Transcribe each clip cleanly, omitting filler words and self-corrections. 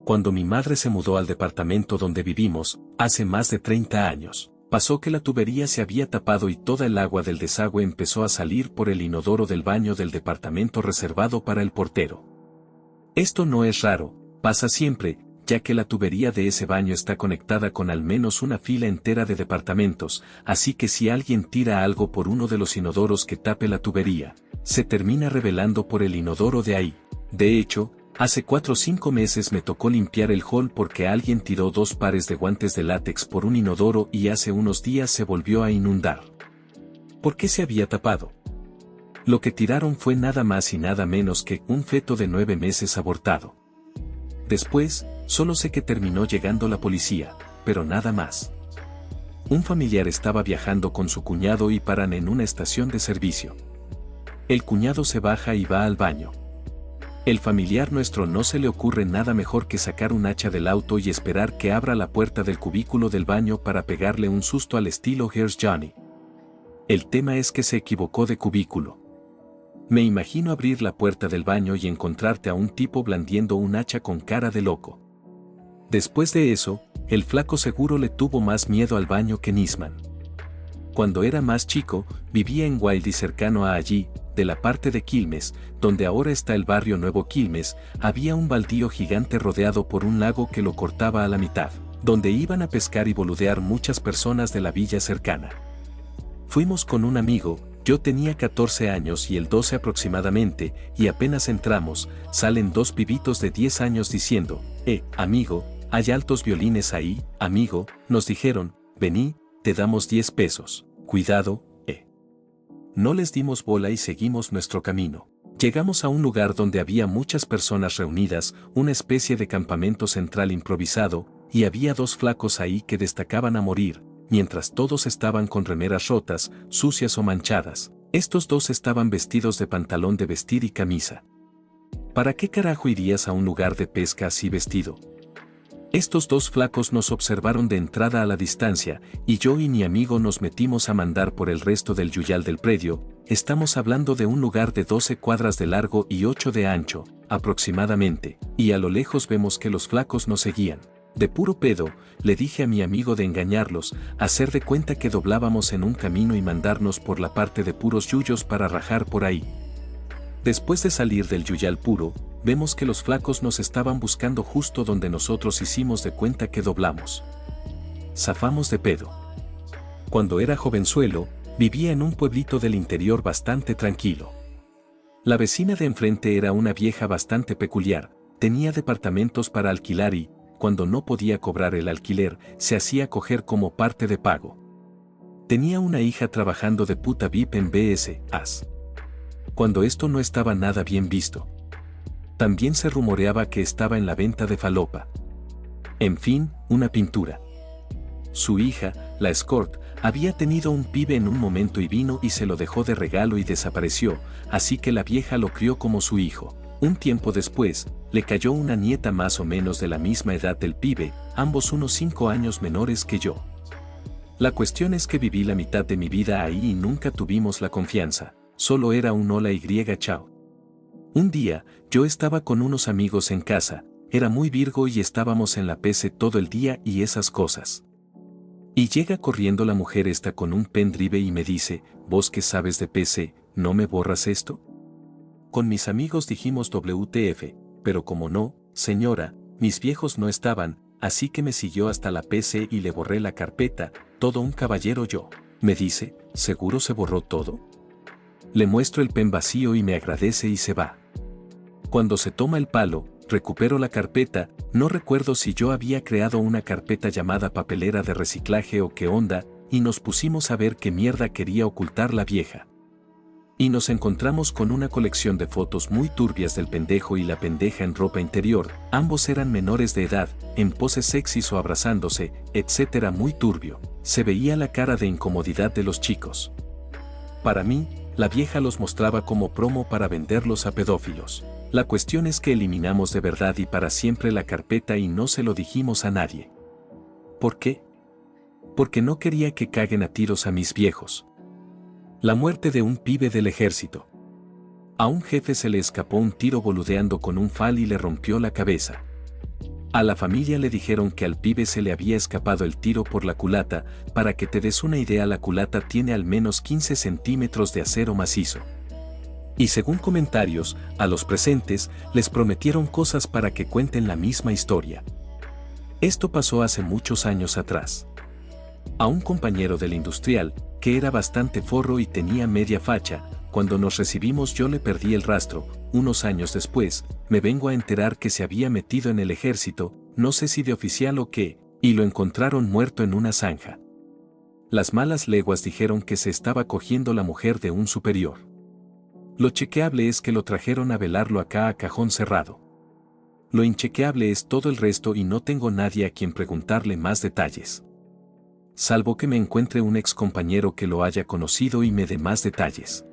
Cuando mi madre se mudó al departamento donde vivimos, hace más de 30 años, pasó que la tubería se había tapado y toda el agua del desagüe empezó a salir por el inodoro del baño del departamento reservado para el portero. Esto no es raro, pasa siempre, ya que la tubería de ese baño está conectada con al menos una fila entera de departamentos, así que si alguien tira algo por uno de los inodoros que tape la tubería, se termina revelando por el inodoro de ahí. De hecho, hace 4 o 5 meses me tocó limpiar el hall porque alguien tiró 2 pares de guantes de látex por un inodoro y hace unos días se volvió a inundar. ¿Por qué se había tapado? Lo que tiraron fue nada más y nada menos que un feto de 9 meses abortado. Después, solo sé que terminó llegando la policía, pero nada más. Un familiar estaba viajando con su cuñado y paran en una estación de servicio. El cuñado se baja y va al baño. El familiar nuestro no se le ocurre nada mejor que sacar un hacha del auto y esperar que abra la puerta del cubículo del baño para pegarle un susto al estilo Here's Johnny. El tema es que se equivocó de cubículo. Me imagino abrir la puerta del baño y encontrarte a un tipo blandiendo un hacha con cara de loco. Después de eso, el flaco seguro le tuvo más miedo al baño que Nisman. Cuando era más chico, vivía en Wilde y cercano a allí, de la parte de Quilmes, donde ahora está el barrio Nuevo Quilmes, había un baldío gigante rodeado por un lago que lo cortaba a la mitad, donde iban a pescar y boludear muchas personas de la villa cercana. Fuimos con un amigo, yo tenía 14 años y él 12 aproximadamente, y apenas entramos, salen 2 pibitos de 10 años diciendo, amigo, hay altos violines ahí, amigo, nos dijeron, vení, te damos 10 pesos, cuidado, No les dimos bola y seguimos nuestro camino. Llegamos a un lugar donde había muchas personas reunidas, una especie de campamento central improvisado, y había 2 flacos ahí que destacaban a morir, mientras todos estaban con remeras rotas, sucias o manchadas. Estos 2 estaban vestidos de pantalón de vestir y camisa. ¿Para qué carajo irías a un lugar de pesca así vestido? Estos 2 flacos nos observaron de entrada a la distancia, y yo y mi amigo nos metimos a mandar por el resto del yuyal del predio. Estamos hablando de un lugar de 12 cuadras de largo y 8 de ancho, aproximadamente, y a lo lejos vemos que los flacos nos seguían. De puro pedo, le dije a mi amigo de engañarlos, hacer de cuenta que doblábamos en un camino y mandarnos por la parte de puros yuyos para rajar por ahí. Después de salir del yuyal puro, vemos que los flacos nos estaban buscando justo donde nosotros hicimos de cuenta que doblamos. Zafamos de pedo. Cuando era jovenzuelo, vivía en un pueblito del interior bastante tranquilo. La vecina de enfrente era una vieja bastante peculiar, tenía departamentos para alquilar y, cuando no podía cobrar el alquiler, se hacía coger como parte de pago. Tenía una hija trabajando de puta VIP en BS, cuando esto no estaba nada bien visto. También se rumoreaba que estaba en la venta de falopa. En fin, una pintura. Su hija, la escort, había tenido un pibe en un momento y vino y se lo dejó de regalo y desapareció, así que la vieja lo crió como su hijo. Un tiempo después, le cayó una nieta más o menos de la misma edad del pibe, ambos unos 5 años menores que yo. La cuestión es que viví la mitad de mi vida ahí y nunca tuvimos la confianza, solo era un hola y chao. Un día, yo estaba con unos amigos en casa, era muy virgo y estábamos en la PC todo el día y esas cosas. Y llega corriendo la mujer esta con un pendrive y me dice, ¿vos qué sabes de PC, no me borras esto? Con mis amigos dijimos WTF, pero como no, señora, mis viejos no estaban, así que me siguió hasta la PC y le borré la carpeta, todo un caballero yo. Me dice, ¿seguro se borró todo? Le muestro el pen vacío y me agradece y se va. Cuando se toma el palo, recupero la carpeta, no recuerdo si yo había creado una carpeta llamada papelera de reciclaje o qué onda, y nos pusimos a ver qué mierda quería ocultar la vieja. Y nos encontramos con una colección de fotos muy turbias del pendejo y la pendeja en ropa interior, ambos eran menores de edad, en poses sexys o abrazándose, etcétera, muy turbio. Se veía la cara de incomodidad de los chicos. Para mí, la vieja los mostraba como promo para venderlos a pedófilos. La cuestión es que eliminamos de verdad y para siempre la carpeta y no se lo dijimos a nadie. ¿Por qué? Porque no quería que caguen a tiros a mis viejos. La muerte de un pibe del ejército. A un jefe se le escapó un tiro boludeando con un fal y le rompió la cabeza. A la familia le dijeron que al pibe se le había escapado el tiro por la culata. Para que te des una idea, la culata tiene al menos 15 centímetros de acero macizo. Y según comentarios, a los presentes les prometieron cosas para que cuenten la misma historia. Esto pasó hace muchos años atrás. A un compañero del industrial, que era bastante forro y tenía media facha, cuando nos recibimos yo le perdí el rastro. Unos años después, me vengo a enterar que se había metido en el ejército, no sé si de oficial o qué, y lo encontraron muerto en una zanja. Las malas leguas dijeron que se estaba cogiendo la mujer de un superior. Lo chequeable es que lo trajeron a velarlo acá a cajón cerrado. Lo inchequeable es todo el resto y no tengo nadie a quien preguntarle más detalles. Salvo que me encuentre un ex compañero que lo haya conocido y me dé más detalles.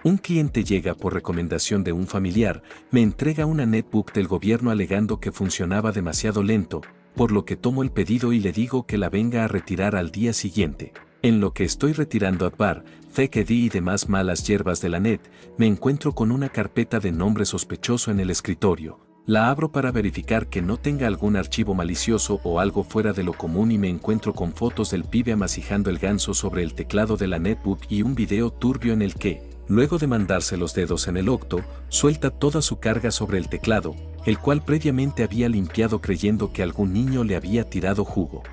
Un cliente llega por recomendación de un familiar, me entrega una netbook del gobierno alegando que funcionaba demasiado lento, por lo que tomo el pedido y le digo que la venga a retirar al día siguiente. En lo que estoy retirando Advar, FECD y demás malas hierbas de la net, me encuentro con una carpeta de nombre sospechoso en el escritorio. La abro para verificar que no tenga algún archivo malicioso o algo fuera de lo común y me encuentro con fotos del pibe amasijando el ganso sobre el teclado de la netbook y un video turbio en el que, luego de mandarse los dedos en el octo, suelta toda su carga sobre el teclado, el cual previamente había limpiado creyendo que algún niño le había tirado jugo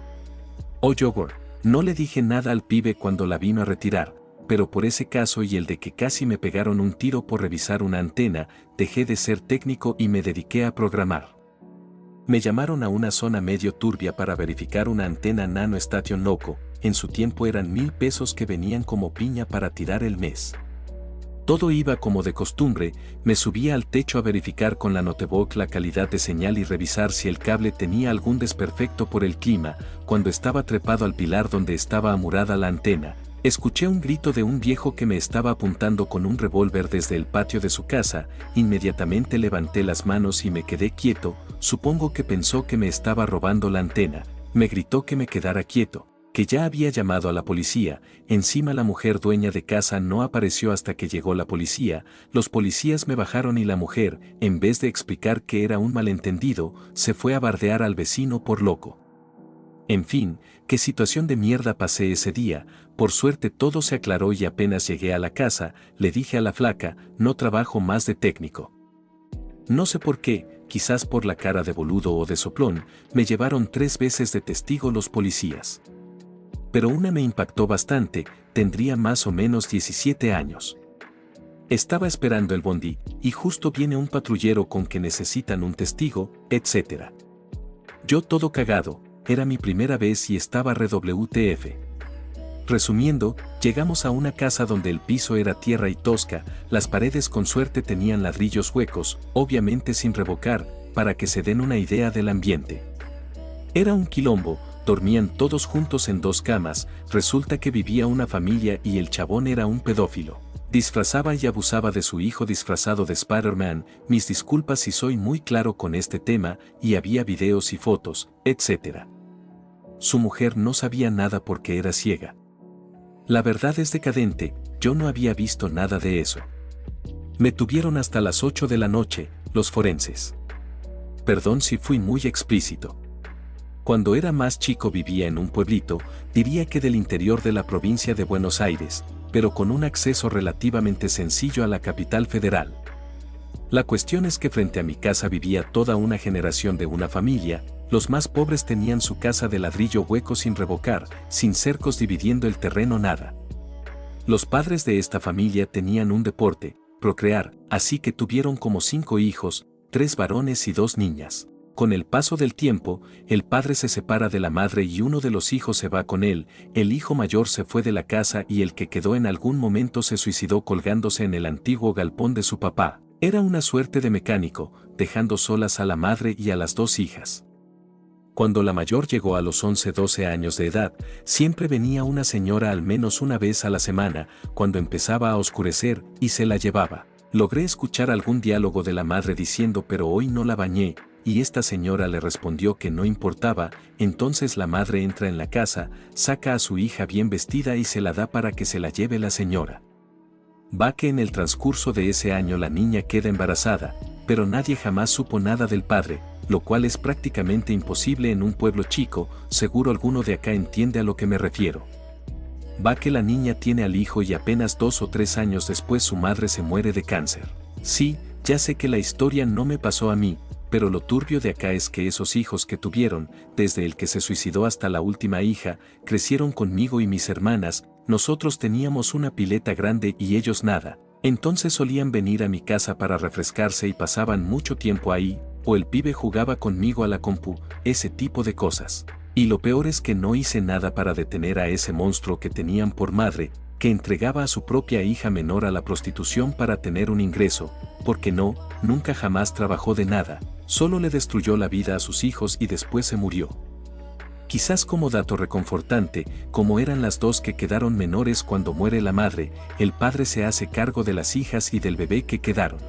o yogur. No le dije nada al pibe cuando la vino a retirar, pero por ese caso y el de que casi me pegaron un tiro por revisar una antena, dejé de ser técnico y me dediqué a programar. Me llamaron a una zona medio turbia para verificar una antena Nano Station Loco, en su tiempo eran 1000 pesos que venían como piña para tirar el mes. Todo iba como de costumbre, me subía al techo a verificar con la notebook la calidad de señal y revisar si el cable tenía algún desperfecto por el clima. Cuando estaba trepado al pilar donde estaba amurada la antena, escuché un grito de un viejo que me estaba apuntando con un revólver desde el patio de su casa. Inmediatamente levanté las manos y me quedé quieto, supongo que pensó que me estaba robando la antena. Me gritó que me quedara quieto, que ya había llamado a la policía. Encima la mujer dueña de casa no apareció hasta que llegó la policía. Los policías me bajaron y la mujer, en vez de explicar que era un malentendido, se fue a bardear al vecino por loco. En fin, qué situación de mierda pasé ese día. Por suerte todo se aclaró y apenas llegué a la casa, le dije a la flaca, no trabajo más de técnico. No sé por qué, quizás por la cara de boludo o de soplón, me llevaron 3 veces de testigo los policías. Pero una me impactó bastante, tendría más o menos 17 años. Estaba esperando el bondi, y justo viene un patrullero con que necesitan un testigo, etc. Yo todo cagado, era mi primera vez y estaba re WTF. Resumiendo, llegamos a una casa donde el piso era tierra y tosca, las paredes con suerte tenían ladrillos huecos, obviamente sin revocar, para que se den una idea del ambiente. Era un quilombo. Dormían todos juntos en 2 camas, resulta que vivía una familia y el chabón era un pedófilo. Disfrazaba y abusaba de su hijo disfrazado de Spider-Man, mis disculpas si soy muy claro con este tema, y había videos y fotos, etc. Su mujer no sabía nada porque era ciega. La verdad es decadente, yo no había visto nada de eso. Me tuvieron hasta las 8 de la noche, los forenses. Perdón si fui muy explícito. Cuando era más chico vivía en un pueblito, diría que del interior de la provincia de Buenos Aires, pero con un acceso relativamente sencillo a la capital federal. La cuestión es que frente a mi casa vivía toda una generación de una familia. Los más pobres tenían su casa de ladrillo hueco sin revocar, sin cercos dividiendo el terreno nada. Los padres de esta familia tenían un deporte, procrear, así que tuvieron como 5 hijos, 3 varones y 2 niñas. Con el paso del tiempo, el padre se separa de la madre y uno de los hijos se va con él. El hijo mayor se fue de la casa y el que quedó en algún momento se suicidó colgándose en el antiguo galpón de su papá. Era una suerte de mecánico, dejando solas a la madre y a las 2 hijas. Cuando la mayor llegó a los 11-12 años de edad, siempre venía una señora al menos una vez a la semana, cuando empezaba a oscurecer, y se la llevaba. Logré escuchar algún diálogo de la madre diciendo pero hoy no la bañé, y esta señora le respondió que no importaba. Entonces la madre entra en la casa, saca a su hija bien vestida y se la da para que se la lleve la señora. Va que en el transcurso de ese año la niña queda embarazada, pero nadie jamás supo nada del padre. lo cual es prácticamente imposible en un pueblo chico, seguro alguno de acá entiende a lo que me refiero. Va que la niña tiene al hijo y apenas 2 o 3 años después su madre se muere de cáncer. Sí, ya sé que la historia no me pasó a mí, pero lo turbio de acá es que esos hijos que tuvieron, desde el que se suicidó hasta la última hija, crecieron conmigo y mis hermanas. Nosotros teníamos una pileta grande y ellos nada. Entonces solían venir a mi casa para refrescarse y pasaban mucho tiempo ahí, o el pibe jugaba conmigo a la compu, ese tipo de cosas. Y lo peor es que no hice nada para detener a ese monstruo que tenían por madre, que entregaba a su propia hija menor a la prostitución para tener un ingreso, porque nunca jamás trabajó de nada, solo le destruyó la vida a sus hijos y después se murió. Quizás como dato reconfortante, como eran las dos que quedaron menores cuando muere la madre, el padre se hace cargo de las hijas y del bebé que quedaron.